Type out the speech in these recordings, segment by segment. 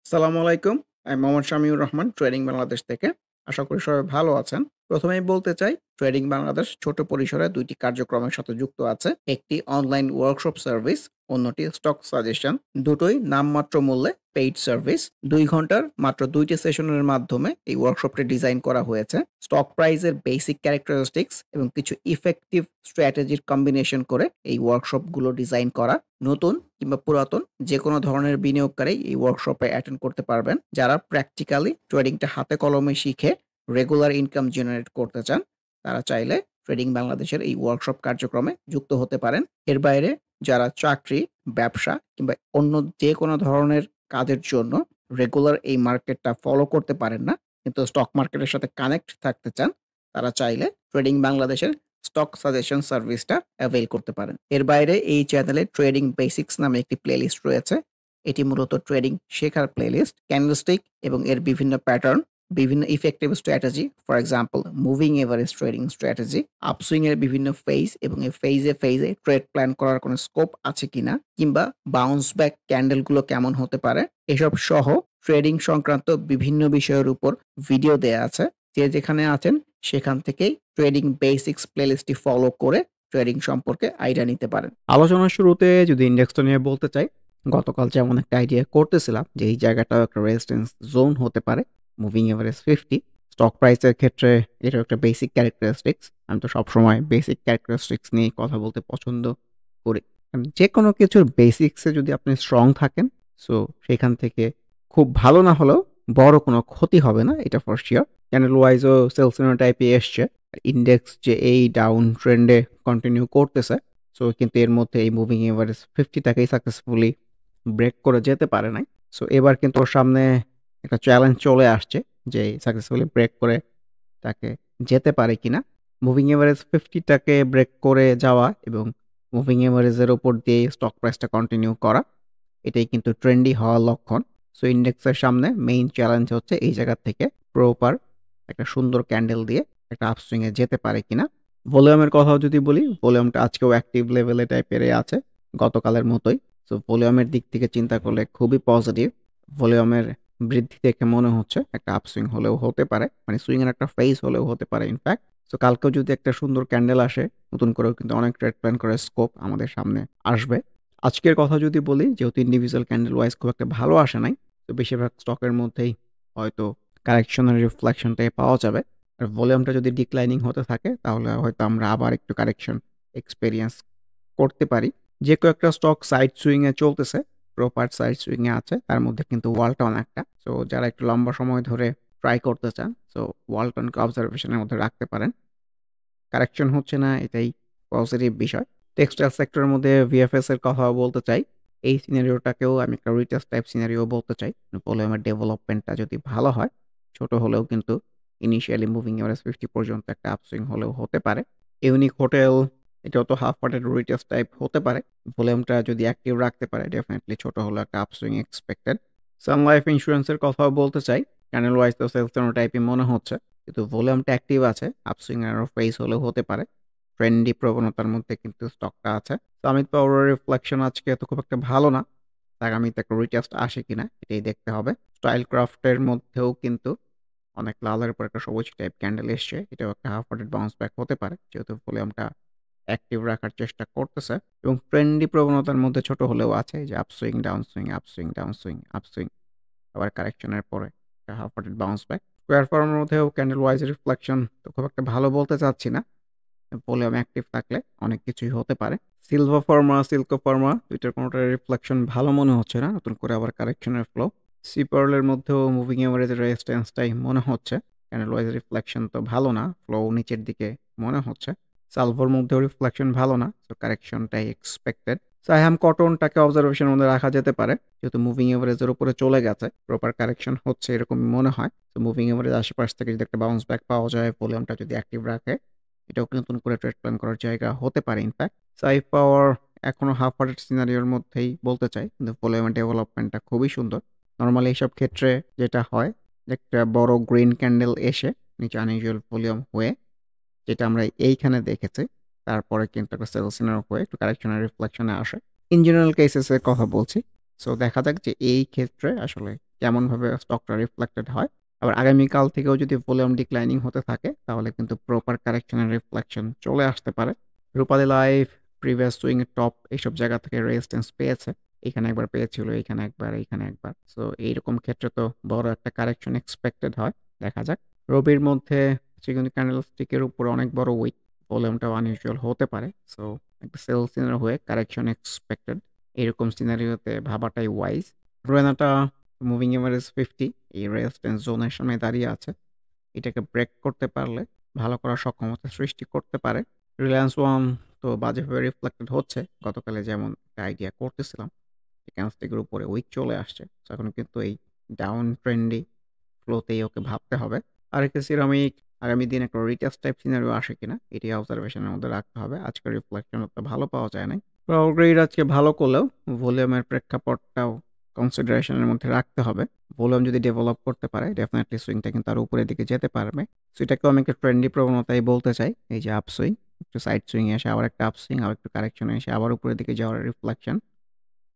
আসসালামু আলাইকুম। আমি মোহাম্মদ শামিউর রহমান ট্রেডিং বাংলাদেশ থেকে। আশা করি সবাই ভালো আছেন। ১ম এই বলতে চাই ট্রেডিং বাংলাদেশ ছোট পরিসরে ২ টি কার্যক্রমের সাথে যুক্ত আছে। একটি অনলাইন ওয়ার্কশপ সার্ভিস, অন্যটি স্টক সাজেশন। দুটোই নামমাত্র মূল্যে পেইড সার্ভিস। ২ ঘন্টার মাত্র ২ টি সেশনের মাধ্যমে এই ওয়ার্কশপটি ডিজাইন করা হয়েছে। স্টক প্রাইসের বেসিক ক্যারেক্টারিস্টিক্স এবং কিছু ইফেক্টিভ স্ট্র্যাটেজির কম্বিনেশন করে এই ওয়ার্কশপগুলো ডিজাইন করা। নতুন কিংবা পুরাতন যেকোনো ধরনের বিনিয়োগকারী এই ওয়ার্কশপে অ্যাটেন্ড করতে পারবেন। যারা প্র্যাকটিক্যালি ট্রেডিংটা হাতে কলমে শিখে রেগুলার ইনকাম জেনারেট করতে চান, তারা চাইলে ট্রেডিং বাংলাদেশের এই ওয়ার্কশপ কার্যক্রমে যুক্ত হতে পারেন। এর বাইরে যারা চাকরি, ব্যবসা কিংবা অন্য যেকোনো ধরনের কাজের জন্য রেগুলার এই মার্কেটটা ফলো করতে পারেন না, কিন্তু স্টক মার্কেটের সাথে কানেক্ট থাকতে চান, তারা চাইলে ট্রেডিং বাংলাদেশের স্টক সাজেশন সার্ভিসটা অ্যাভেইল করতে পারেন। এর বাইরে এই চ্যানেলে ট্রেডিং বেসিক্স নামে একটি প্লেলিস্ট রয়েছে। এটি মূলত ট্রেডিং শেখার প্লেলিস্ট। ক্যান্ডেলস্টিক এবং এর বিভিন্ন প্যাটার্ন, বিভিন্ন effective strategy, for example moving average trading strategy, upswing এর বিভিন্ন ফেজ এবং এই ফেজে ট্রেড প্ল্যান করার কোনো স্কোপ আছে কিনা, কিংবা বাউন্স ব্যাক ক্যান্ডেলগুলো কেমন হতে পারে, এসব সহ ট্রেডিং সংক্রান্ত বিভিন্ন বিষয়ের উপর ভিডিও দেয়া আছে। যে যেখানে আছেন সেখান থেকেই ট্রেডিং বেসিক্স প্লেলিস্টটি ফলো করে ট্রেডিং সম্পর্কে আইডিয়া নিতে পারেন। আলোচনার শুরুতে যদি ইন্ডেক্সটা নিয়ে বলতে চাই, গতকাল যেমন একটা আইডিয়া করতেছিলাম যে এই জায়গাটাও একটা রেজিস্ট্যান্স জোন হতে পারে। মুভিং এভারেজ 50 স্টক প্রাইসের ক্ষেত্রে এটাও একটা বেসিক ক্যারেক্টারিস্টিক্স। আমি তো সবসময় বেসিক ক্যারেক্টারিস্টিক্স নিয়ে কথা বলতে পছন্দ করি। যেকোনো কিছুর বেসিক্সে যদি আপনি স্ট্রং থাকেন, সো সেখান থেকে খুব ভালো না হলেও বড় কোনো ক্ষতি হবে না, এটা ফর শিওর। ক্যান্ডেল ওয়াইজও সেলসিনো টাইপে এসছে। ইন্ডেক্স যে এই ডাউন ট্রেন্ডে কন্টিনিউ করতেছে, সো কিন্তু এর মধ্যে এই মুভিং এভারেজ 50টাকেই সাকসেসফুলি ব্রেক করে যেতে পারে নাই। সো এবার কিন্তু ওর সামনে একটা চ্যালেঞ্জ চলে আসছে যে সাকসেসফুলি ব্রেক করে তাকে যেতে পারে কিনা। মুভিং এভারেজ 50টাকে ব্রেক করে যাওয়া এবং মুভিং এভারেজের উপর দিয়ে স্টক প্রাইসটা কন্টিনিউ করা, এটাই কিন্তু ট্রেন্ডি হওয়ার লক্ষণ। সো ইন্ডেক্সের সামনে মেইন চ্যালেঞ্জ হচ্ছে এই জায়গা থেকে প্রপার একটা সুন্দর ক্যান্ডেল দিয়ে একটা আপসুইং এ যেতে পারে কিনা। ভলিউমের কথাও যদি বলি, ভলিউমটা আজকেও অ্যাক্টিভ লেভেলে টাইপেরই আছে, গতকালের মতোই। সো ভলিউমের দিক থেকে চিন্তা করলে খুবই পজিটিভ। ভলিউমের বৃদ্ধি দেখে মনে হচ্ছে একটা আপসুইং হলেও হতে পারে, মানে সুইং এর একটা ফেজ হলেও হতে পারে ইনফ্যাক্ট। সো কালকেও যদি একটা সুন্দর ক্যান্ডেল আসে, নতুন করেও কিন্তু অনেক ট্রেড প্ল্যান করার স্কোপ আমাদের সামনে আসবে। আজকের কথা যদি বলি, যেহেতু ইন্ডিভিজুয়াল ক্যান্ডেল ওয়াইজ খুব একটা ভালো আসে নাই, তো বেশিরভাগ স্টকের মধ্যেই হয়তো কারেকশনের রিফ্লেকশনটাই পাওয়া যাবে। আর ভলিউমটা যদি ডিক্লাইনিং হতে থাকে, তাহলে হয়তো আমরা আবার একটু কারেকশন এক্সপেরিয়েন্স করতে পারি। যে কয়েকটা স্টক সাইড সুইং এ চলতেছে, প্রপার সাইড সুইং এ আছে, তার মধ্যে কিন্তু ওয়ালটন একটা। সো যারা একটু লম্বা সময় ধরে ট্রাই করতে চান, সো ওয়ালটনকে অবজারভেশনের মধ্যে রাখতে পারেন। কারেকশন হচ্ছে না, এটাই পজিটিভ বিষয়। টেক্সটাইল সেক্টরের মধ্যে ভিএফএস এর কথা বলতে চাই। এই সিনারিওটাকেও আমি একটা রিটেস্ট টাইপ সিনারিও বলতে চাই। ভলিউমের ডেভেলপমেন্টটা যদি ভালো হয়, ছোট হলেও কিন্তু ইনিশিয়ালি মুভিং এভারেজ 50 পর্যন্ত একটা আপসুইং হলেও হতে পারে। ইউনিক হোটেল, এটাও তো হাফ পার্টেড রিটেস্ট টাইপ হতে পারে। ভলিউমটা যদি অ্যাক্টিভ রাখতে পারে, ডেফিনেটলি ছোট হলেও একটা আপসুইং এক্সপেক্টেড। সান লাইফ ইন্স্যুরেন্সের কথাও বলতে চাই। ক্যানেল ওয়াইজ তো সেলসেনো টাইপই মনে হচ্ছে, কিন্তু ভলিউমটা অ্যাক্টিভ আছে, আপসুইং এর ফেস হলেও হতে পারে। ট্রেন্ডি প্রবণতার মধ্যে কিন্তু স্টকটা আছে। সামিট পাওয়ার রিফ্লেকশন আজকে তো খুব একটা ভালো না। আগামীতে একটা রিটেস্ট আসে কিনা এটাই দেখতে হবে। স্টাইল ক্রাফটের মধ্যেও কিন্তু অনেক লালের উপর একটা সবুজ টাইপ ক্যান্ডেল এসছে, এটাও একটা হাফ হার্টেড বাউন্স ব্যাক হতে পারে, যেহেতু ভলিউমটা অ্যাক্টিভ রাখার চেষ্টা করতেছে এবং ট্রেন্ডি প্রবণতার মধ্যে ছোট হলেও আছে, যে upswing down swing upswing down swing upswing, আবার কারেকশনের পরে একটা half hearted bounce back. Square ফার্মের মধ্যেও ক্যান্ডেল ওয়াইজ রিফ্লেকশন তো খুব একটা ভালো বলতে চাচ্ছি না, ভলিউম অ্যাক্টিভ থাকলে অনেক কিছুই হতে পারে। সিলভা ফার্মা, সিল্কো ফার্মা, দুইটার কোনোটার রিফ্লেকশন ভালো মনে হচ্ছে না, নতুন করে আবার কারেকশনের ফ্লো। সিপার্লের মধ্যেও মুভিং এভারেজের রেজিস্ট্যান্সটাই মনে হচ্ছে, ক্যান্ডেল ওয়াইজ রিফ্লেকশন তো ভালো না, ফ্লো নিচের দিকে মনে হচ্ছে। সালভোর মধ্যেও রিফ্লেকশন ভালো না, তো কারেকশনটাই এক্সপেক্টেড। সাইহাম কটনটাকে অবজারভেশনের মধ্যে রাখা যেতে পারে, যেহেতু মুভিং এভারেজের উপরে চলে গেছে, প্রপার কারেকশন হচ্ছে এরকম মনে হয়। তো মুভিং এভারেজ আশেপাশ থেকে যদি একটা বাউন্স ব্যাক পাওয়া যায়, ভলিউমটা যদি অ্যাক্টিভ রাখে, এটাও নতুন করে ট্রেড প্ল্যান করার জায়গা হতে পারে ইনফ্যাক্ট। সাইফ পাওয়ার এখনো হাফ হার্টেড সিনারিওর মধ্যেই বলতে চাই, কিন্তু ভলিউমের ডেভেলপমেন্টটা খুবই সুন্দর। নর্মালি এইসব ক্ষেত্রে যেটা হয়, একটা বড় গ্রিন ক্যান্ডেল এসে নিচে আনইউজুয়াল ভলিউম হয়ে, যেটা আমরা এইখানে দেখেছি, তারপরে কিন্তু একটা সেল সিনারিও হয়ে একটু কারেকশনের রিফ্লেকশনে আসে। ইন জেনারেল কেসেসের কথা বলছি, সো দেখা যাক যে এই ক্ষেত্রে আসলে কেমনভাবে স্টকটা রিফ্লেক্টেড হয়। আবার আগামীকাল থেকেও যদি ভলিউম ডিক্লাইনিং হতে থাকে তাহলে কিন্তু প্রপার কারেকশন এর রিফ্লেকশন চলে আসতে পারে। রূপালী লাইফ প্রিভিয়াস সুইং এর টপ এইসব জায়গা থেকে রেজিস্ট্যান্স পেয়েছে। এখানে একবার পেয়েছিল, এখানে একবার, এখানে একবার। সো এইরকম ক্ষেত্রে তো বড় একটা কারেকশন এক্সপেক্টেড হয়। দেখা যাক। রবির মধ্যে চিকন ক্যান্ডেলস্টিকের উপরে অনেক বড় উইক, ভলিউমটাও আনইউজুয়াল হতে পারে। সো একটা সেল সিনারি হয়ে কারেকশন এক্সপেক্টেড, এরকম সিনারিওতে ভাবাটাই ওয়াইজ। রোয়েনাটা মুভিং এভারেজ 50 এই রেজিস্ট্যান্স জোনের সামনে দাঁড়িয়ে আছে। এটাকে ব্রেক করতে পারলে ভালো করার সক্ষমতা সৃষ্টি করতে পারে। রিলায়েন্স ওয়ান তো বাজেভাবে রিফ্লেক্টেড হচ্ছে। গতকালে যেমন একটা আইডিয়া করতেছিলাম, ক্যান্ডেলস্টিকের উপরে উইক চলে আসছে। সো এখন কিন্তু এই ডাউন ট্রেন্ডি ফ্লোতেই ওকে ভাবতে হবে। আরেকটা সিরামিক আগামী দিন একটা রিটেস্ট টাইপ সিনারিও আসে কিনা এটি অবজারভেশনের মধ্যে রাখতে হবে। আজকের রিফ্লেকশন অতটা ভালো পাওয়া যায় নাই। পাওয়ার গ্রেড আজকে ভালো করলেও ভলিউমের প্রেক্ষাপটটাও কনসিডারেশনের মধ্যে রাখতে হবে। ভলিউম যদি ডেভেলপ করতে পারে ডেফিনেটলি সুইংটা কিন্তু আরো উপরের দিকে যেতে পারবে। সো এটাকেও আমি একটা ট্রেন্ডি প্রবণতাই বলতে চাই। এই যে আপ সুইং, একটু সাইড সুইং এসে আবার একটা আপ সুইং, আবার একটু কারেকশনে এসে আবার উপরের দিকে যাওয়ার রিফ্লেকশন।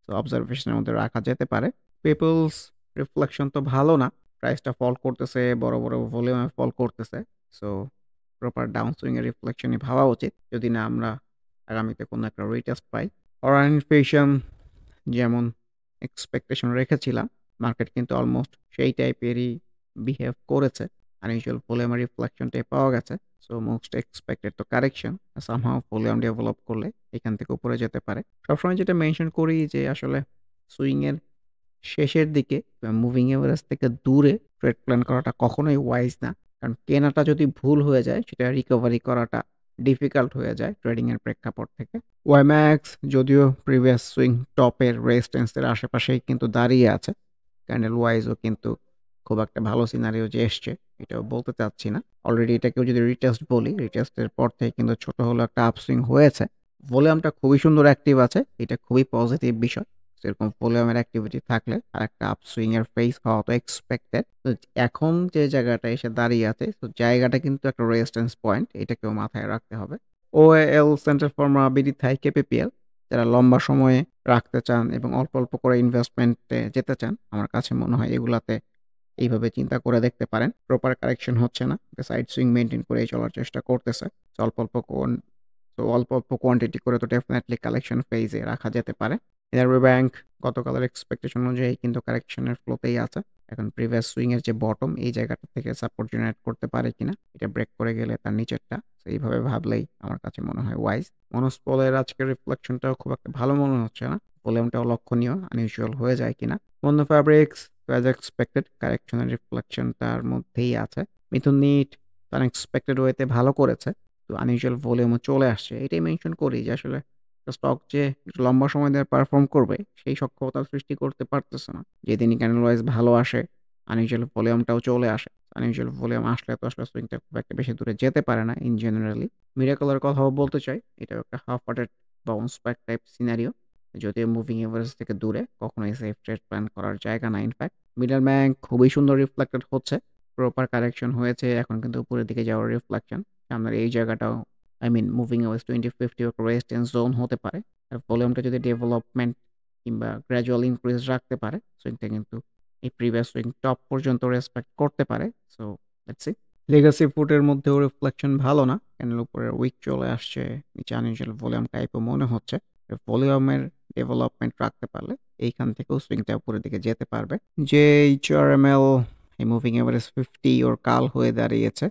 সো অবজারভেশনের মধ্যে রাখা যেতে পারে। পিপলস রিফ্লেকশন তো ভালো না। প্রাইসটা ফল করতেছে, বড়, বড় ভলিউমে ফল করতেছে। সো প্রপার ডাউন সুইং এর রিফ্লেকশনই ভাবা উচিত। যদি না আমরা আগামীতে কোনো একটা রিটেস্ট পাই। অরিয়েন্টেশন যেমন এক্সপেকটেশন রেখেছিলাম, মার্কেট কিন্তু অলমোস্ট সেই টাইপেরই বিহেভ করেছে। আনইউজুয়াল ভলিউমের রিফ্লেকশনটাই পাওয়া গেছে। সো মোস্ট এক্সপেক্টেড তো কারেকশন। সামহাউ ভলিউম ডেভেলপ করলে এখান থেকে উপরে যেতে পারে। সবসময় যেটা মেনশন করি যে আসলে সুইং এর শেষের দিকে মুভিং এভারেজ থেকে দূরে ট্রেড প্ল্যান করাটা কখনোই ওয়াইজ না। কারণ কেনাটা যদি ভুল হয়ে যায় সেটা রিকভারি করাটা ডিফিকাল্ট হয়ে যায় ট্রেডিং এর প্রেক্ষাপট থেকে। ওয়াইম্যাক্স যদিও প্রিভিয়াস সুইং টপের রেজিস্ট্যান্স এর আশেপাশেই কিন্তু দাঁড়িয়ে আছে। ক্যান্ডেল ওয়াইজও কিন্তু খুব একটা ভালো সিনারিও যে এসছে এটাও বলতে চাচ্ছি না। অলরেডি এটাকেও যদি রিটেস্ট বলি, রিটেস্টের পর থেকে কিন্তু ছোট হলেও একটা আপসুইং হয়েছে। ভলিউমটা খুবই সুন্দর অ্যাক্টিভ আছে। এটা খুবই পজিটিভ বিষয়। সেরকম ভলিউমের অ্যাক্টিভিটি থাকলে আরেকটা আপসুইং এর ফেজ হওয়া তো এক্সপেক্টেড। তো এখন যে জায়গাটা এসে দাঁড়িয়ে আছে, তো জায়গাটা কিন্তু একটা রেজিস্ট্যান্স পয়েন্ট, এটাকেও মাথায় রাখতে হবে। ওএএল সেন্টার ফর মাবিডি থাই কেপিপিএল যারা লম্বা সময়ে রাখতে চান এবং অল্প, অল্প করে ইনভেস্টমেন্টে যেতে চান, আমার কাছে মনে হয় এগুলাতে এইভাবে চিন্তা করে দেখতে পারেন। প্রপার কারেকশন হচ্ছে না। সাইড সুইং মেইনটেইন করেই চলার চেষ্টা করতেছে। অল্প, অল্প তো অল্প, অল্প কোয়ান্টিটি করে তো ডেফিনিটলি কালেকশন ফেজে রাখা যেতে পারে। রিজার্ভ ব্যাংক গতকালের এক্সপেকটেশন অনুযায়ী কিন্তু কারেকশনের ফ্লোতেই আছে। এখন প্রিভিয়াস সুইং এর যে বটম এই জায়গাটা থেকে সাপোর্ট জেনারেট করতে পারে কিনা, এটা ব্রেক করে গেলে তার নিচেরটা। তো এইভাবে ভাবলেই আমার কাছে মনে হয় ওয়াইজ। মনোস্পলের আজকের রিফ্লেকশনটাও খুব একটা ভালো মনে হচ্ছে না। ভলিউমটাও লক্ষণীয়, আনইউজুয়াল হয়ে যায় কিনা। বন্ধ ফ্যাব্রিক্স অ্যাজ এক্সপেক্টেড কারেকশনের রিফ্লেকশন তার মধ্যেই আছে। মিথুন নিট আনএক্সপেক্টেড ওয়েতে ভালো করেছে। তো আনইউজুয়াল ভলিউমও চলে আসছে। এটাই মেনশন করি যে আসলে স্টক যে লম্বা সময় ধরে পারফর্ম করবে সেই সক্ষমতা সৃষ্টি করতে পারতেছে না। যেদিনই ক্যান্ডেল ওয়াইজ ভালো আসে, আনইউজুয়াল ভলিউমটাও চলে আসে। আনইউজুয়াল ভলিউম আসলে তো আসলে সুইংটা খুব একটা বেশি দূরে যেতে পারে না ইন জেনারেলি। মিরাকলের কথাও বলতে চাই। এটাও একটা half hearted bounce back type scenario. যদিও মুভিং এভারেজ থেকে দূরে, কখনোই সেফ ট্রেড প্ল্যান করার জায়গা না ইনফ্যাক্ট। মিডল ব্যাংক খুবই সুন্দর রিফ্লেক্টেড হচ্ছে। প্রপার কারেকশন হয়েছে, এখন কিন্তু উপরের দিকে যাওয়ার রিফ্লেকশন। সামনের এই জায়গাটাও মুভিং এভারেজ 20-50 একটা রেজিস্ট্যান্স জোন হতে পারে। আর ভলিউমটা যদি ডেভেলপমেন্ট কিংবা গ্র্যাজুয়াল ইনক্রিজ রাখতে পারে, সুইংটা কিন্তু এই প্রিভিয়াস সুইং টপ পর্যন্ত রেসপেক্ট করতে পারে। So let's see. লেগাসি ফুটের মধ্যেও রিফ্লেকশন ভালো না। ক্যান্ডেল উপরে উইক চলে আসছে। নিচে আনইউজুয়াল ভলিউম টাইপও মনে হচ্ছে। ভলিউমের ডেভেলপমেন্ট রাখতে পারলে এইখান থেকেও সুইংটা উপরের দিকে যেতে পারবে। যে এইচআরএমএল এই মুভিং এভারেজ 50 ওর কাল হয়ে দাঁড়িয়েছে।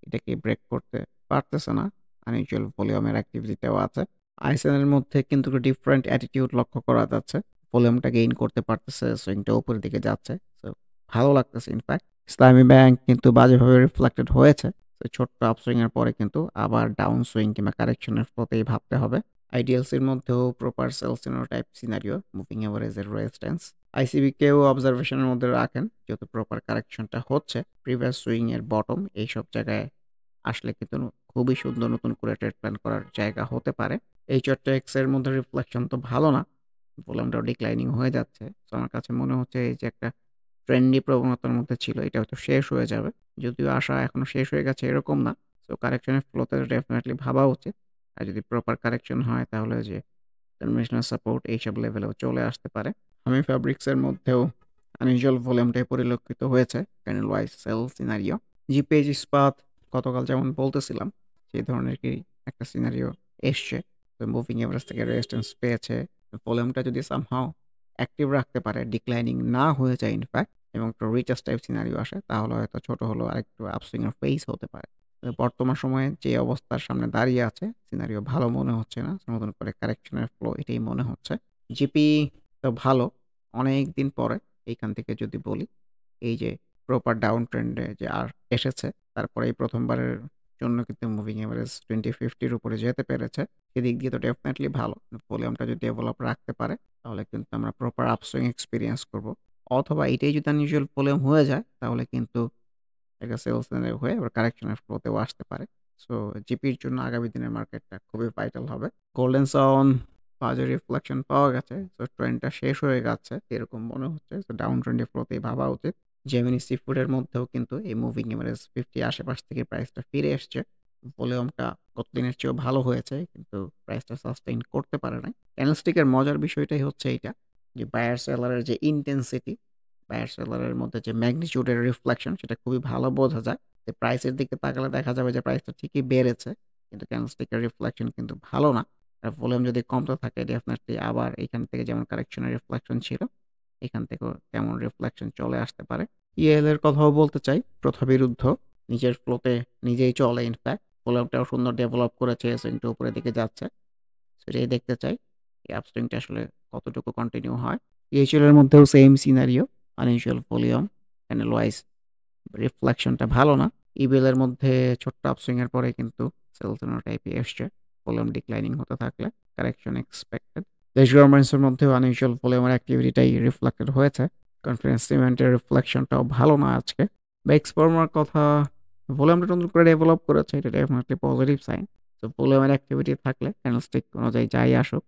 এটাকে ব্রেক করতে পারতেছে না। আনইউজুয়াল ভলিউমের অ্যাক্টিভিটিটাও আছে। আইসেনের মধ্যে কিন্তু একটু ডিফারেন্ট অ্যাটিটিউড লক্ষ্য করা যাচ্ছে। ভলিউমটা গেইন করতে পারতেছে, সুইংটা উপরের দিকে যাচ্ছে। সো ভালো লাগতেছে ইনফ্যাক্ট। ইসলামী ব্যাংক কিন্তু বাজেভাবে রিফ্লেক্টেড হয়েছে। তো ছোট্ট আপসুইং এর পরে কিন্তু আবার ডাউন সুইং কিংবা কারেকশনের ফ্লোতেই ভাবতে হবে। আইডিএলসির মধ্যেও proper sell type scenario, moving এভারেজের রেজিস্ট্যান্স। আইসিবিকেও অবজারভেশনের মধ্যে রাখেন যেহেতু প্রপার কারেকশনটা হচ্ছে। প্রিভিয়াস সুইং এর বটম এইসব জায়গায় আসলে কিন্তু খুবই সুন্দর নতুন করে ট্রেড প্ল্যান করার জায়গা হতে পারে। এই এক্স এর মধ্যে রিফ্লেকশন তো ভালো না। ভলিউমটাও ডিক্লাইনিং হয়ে যাচ্ছে। সো আমার কাছে মনে হচ্ছে এই যে একটা ট্রেন্ডি প্রবণতার মধ্যে ছিল এটা হয়তো শেষ হয়ে যাবে। যদিও আশা এখনো শেষ হয়ে গেছে এরকম না। সো কারেকশনের ফ্লোতে ডেফিনিটলি ভাবা উচিত। আর যদি প্রপার কারেকশন হয় তাহলে যে কনভেনশনাল সাপোর্ট এইসব লেভেলেও চলে আসতে পারে। আমি ফ্যাব্রিক্সের মধ্যেও আনইউজুয়াল ভলিউমটাই পরিলক্ষিত হয়েছে candle wise sell scenario. GPH Ispat গতকাল যেমন বলতেছিলাম সেই ধরনেরই একটা সিনারিও এসছে। তো মুভিং এভারেজ থেকে রেজিস্ট্যান্স পেয়েছে। ভলিউমটা যদি সামহাও অ্যাক্টিভ রাখতে পারে, ডিক্লাইনিং না হয়ে যায় ইনফ্যাক্ট এবং একটু রিচার্জ টাইপ সিনারিও আসে তাহলে হয়তো ছোট হলেও আরেকটু আপসুইং এর ফেস হতে পারে। বর্তমান সময়ে যে অবস্থার সামনে দাঁড়িয়ে আছে সিনারিও ভালো মনে হচ্ছে না। নতুন করে কারেকশনের ফ্লো এটাই মনে হচ্ছে। জিপি তো ভালো। অনেকদিন পরে এইখান থেকে যদি বলি, এই যে প্রপার ডাউন ট্রেন্ডে যে আর এসেছে, তারপরে এই প্রথমবারের জন্য কিন্তু মুভিং এভারেজ 2050 উপরে যেতে পেরেছে। সেদিক দিয়ে তো ডেফিনিটলি ভালো। ভলিউমটা যদি ডেভেলপ রাখতে পারে তাহলে কিন্তু আমরা প্রপার আপসুইং এক্সপেরিয়েন্স করব। অথবা এটাই যদি আনইউজুয়াল ভলিউম হয়ে যায় তাহলে কিন্তু একটা সেলস হয়ে আবার কারেকশনের ফ্লোতেও আসতে পারে। সো জিপির জন্য আগামী দিনের মার্কেটটা খুবই ভাইটাল হবে। গোল্ডেন সাউন বাজে রিফ্লেকশন পাওয়া গেছে। সো ট্রেন্ডটা শেষ হয়ে গেছে এরকম মনে হচ্ছে। সো ডাউন ট্রেন্ডে ফ্লোতেই ভাবা উচিত। জেমিনি সিফুডের মধ্যেও কিন্তু এই মুভিং এভারেজ 50 আশেপাশ থেকে প্রাইসটা ফিরে এসছে। ভলিউমটা গতদিনের চেয়েও ভালো হয়েছে কিন্তু প্রাইসটা সাস্টেইন করতে পারে নাই। ক্যান্ডেলস্টিকের মজার বিষয়টাই হচ্ছে এইটা যে বায়ার সেলারের যে ইনটেনসিটি, বায়ার সেলারের মধ্যে যে ম্যাগনিটিউডের রিফ্লেকশন সেটা খুবই ভালো বোঝা যায়। যে প্রাইসের দিকে তাকালে দেখা যাবে যে প্রাইসটা ঠিকই বেড়েছে কিন্তু ক্যান্ডেলস্টিকের রিফ্লেকশন কিন্তু ভালো না। আর ভলিউম যদি কমতে থাকে ডেফিনেটলি আবার এখান থেকে যেমন কারেকশনের রিফ্লেকশন ছিল এখান থেকেও তেমন রিফ্লেকশন চলে আসতে পারে। ইএল এর কথাও বলতে চাই। প্রথা বিরুদ্ধ নিজের ফ্লোতে নিজেই চলে ইনফ্যাক্ট। ভলিউমটাও সুন্দর ডেভেলপ করেছে, এসএনটি উপরের দিকে যাচ্ছে। সেটাই দেখতে চাই এই আপসুইংটা আসলে কতটুকু কন্টিনিউ হয়। ইএইচএল এর মধ্যেও same scenario, unusual volume, candle wise রিফ্লেকশনটা ভালো না। ইবেল এর মধ্যে ছোট্ট আপসুইং এর পরে কিন্তু সেলসোনো টাইপে এসছে। ভলিউম ডিক্লাইনিং হতে থাকলে কারেকশন এক্সপেক্টেড। দেশ গার্মেন্টস এর মধ্যেও আনইউজুয়াল ভলিউমের অ্যাক্টিভিটিটাই রিফ্লেক্টেড হয়েছে। কনফিডেন্স সিমেন্টের রিফ্লেকশনটাও ভালো না আজকে। বেক্স ফার্মার কথা, ভলিউমটা নতুন করে ডেভেলপ করেছে, এটা ডেফিনেটলি পজিটিভ সাইন। তো ভলিউমের অ্যাক্টিভিটি থাকলে ক্যান্ডেলস্টিক অনুযায়ী যাই আসুক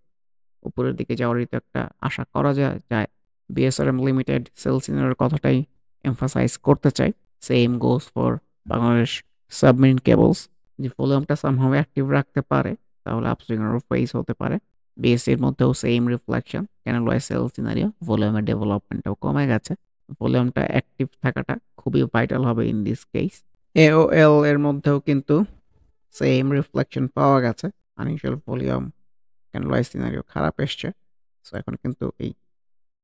উপরের দিকে যাওয়ারই তো একটা আশা করা যায়। বিএসআরএম লিমিটেড সেল সিনারিওর কথাটাই এমফাসাইজ করতে চাই। Same goes for Bangladesh submarine cables. যে ভলিউমটা সামহাও অ্যাক্টিভ রাখতে পারে তাহলে আপসুইং এর ফেস হতে পারে। বিএসসির মধ্যেও same reflection, candle wise sell scenario, ভলিউমের ডেভেলপমেন্টটাও কমে গেছে। ভলিউমটা অ্যাক্টিভ থাকাটা খুবই ভাইটাল হবে ইন দিস কেস। এওএল এর মধ্যেও কিন্তু সেম রিফ্লেকশন পাওয়া গেছে। Unusual volume, candle wise scenario খারাপ এসছে। সো এখন কিন্তু এই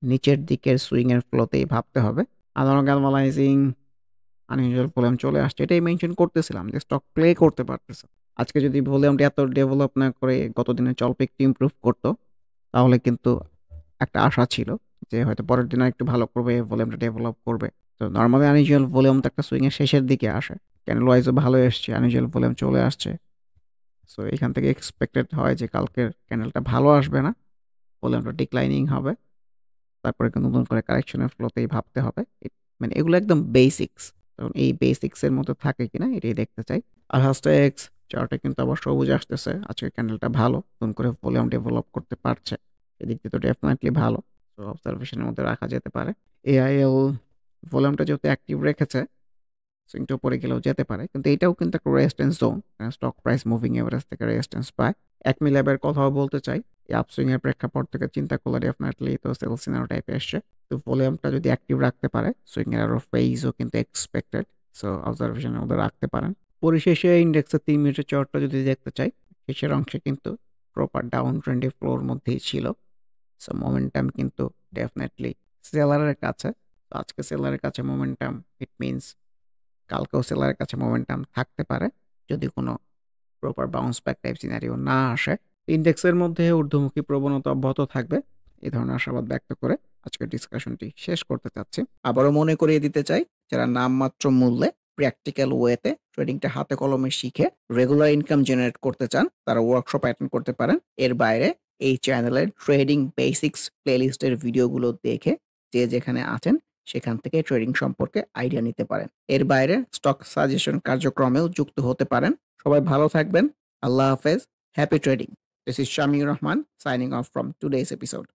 নিচের দিকের সুইং এর ফ্লোতেই ভাবতে হবে। আদানো গ্যালভানাইজিং আনইউজুয়াল ভলিউম চলে আসছে। এটাই মেনশন করতেছিলাম যে স্টক প্লে করতে পারতেছে। আজকে যদি ভলিউমটা এত ডেভেলপ না করে গত দিনের চলপে একটু ইমপ্রুভ করতো তাহলে কিন্তু একটা আশা ছিল যে হয়তো পরের দিন আরেকটু ভালো করবে, ভলিউমটা ডেভেলপ করবে। তো নরমালি আনইউজুয়াল ভলিউম তো একটা সুইং এর শেষের দিকে আসে। ক্যান্ডেল ওয়াইজও ভালো এসছে, আনইউজুয়াল ভলিউম চলে আসছে। সো এখান থেকে এক্সপেক্টেড হয় যে কালকের ক্যান্ডেলটা ভালো আসবে না, ভলিউমটা ডিক্লাইনিং হবে। তারপরে কিন্তু নতুন করে কারেকশনের ফ্লোতেই ভাবতে হবে। মানে এগুলো একদম বেসিক্স। এখন এই বেসিক্স এর মধ্যে থাকে কিনা এটাই দেখতে চাই। আর হাস্টেক্স চার্টে কিন্তু আবার সবুজ আসতেছে। আজকের ক্যান্ডেলটা ভালো। নতুন করে ভলিউম ডেভেলপ করতে পারছে। এদিক দিয়ে তো ডেফিনেটলি ভালো। তো অবজারভেশনের মধ্যে রাখা যেতে পারে। এআইএল ভলিউমটা যেহেতু অ্যাক্টিভ রেখেছে, সুইংটা উপরে গেলেও যেতে পারে। কিন্তু এটাও কিন্তু একটা resistance zone. Stock price moving average থেকে রেজিস্ট্যান্স পায়। অ্যাকমি ল্যাবের কথাও বলতে চাই। এই আপসুইং এর প্রেক্ষাপট থেকে চিন্তা করলে ডেফিনেটলি তো সেল সিনারিও টাইপে এসছে। তো ভলিউমটা যদি অ্যাক্টিভ রাখতে পারে সুইং এর আরো ফেজও কিন্তু এক্সপেক্টেড। সো অবজারভেশনের মধ্যে রাখতে পারেন। পরিশেষে ইন্ডেক্সের 3 মিনিটের চার্টটা যদি দেখতে চাই, শেষের অংশে কিন্তু প্রপার ডাউন ট্রেন্ডি ফ্লোর মধ্যেই ছিল। সো মোমেন্টাম কিন্তু ডেফিনেটলি সেলারের কাছে। তো আজকে সেলারের কাছে মোমেন্টাম, ইট মিনস কালকেও সেলারের কাছে মোমেন্টাম থাকতে পারে যদি কোনো proper bounce back type scenario না আসে। ইন্ডেক্সের মধ্যে ঊর্ধ্বমুখী প্রবণতা অব্যাহত থাকবে এই ধরনের আশাবাদ ব্যক্ত করে আজকের ডিসকাশনটি শেষ করতে চাচ্ছি। আবারও মনে করিয়ে দিতে চাই যারা নামমাত্র মূল্যে প্র্যাকটিক্যাল ওয়েতে ট্রেডিংটা হাতে কলমে শিখে রেগুলার ইনকাম জেনারেট করতে চান তারা ওয়ার্কশপ অ্যাটেন্ড করতে পারেন। এর বাইরে এই চ্যানেলের ট্রেডিং বেসিক্স প্লেলিস্টের ভিডিওগুলো দেখে যে যেখানে আছেন সেখান থেকে ট্রেডিং সম্পর্কে আইডিয়া নিতে পারেন। এর বাইরে স্টক সাজেশন কার্যক্রমেও যুক্ত হতে পারেন। সবাই ভালো থাকবেন। আল্লাহ হাফেজ। Happy trading. This is Shamir Rahman signing off from today's episode.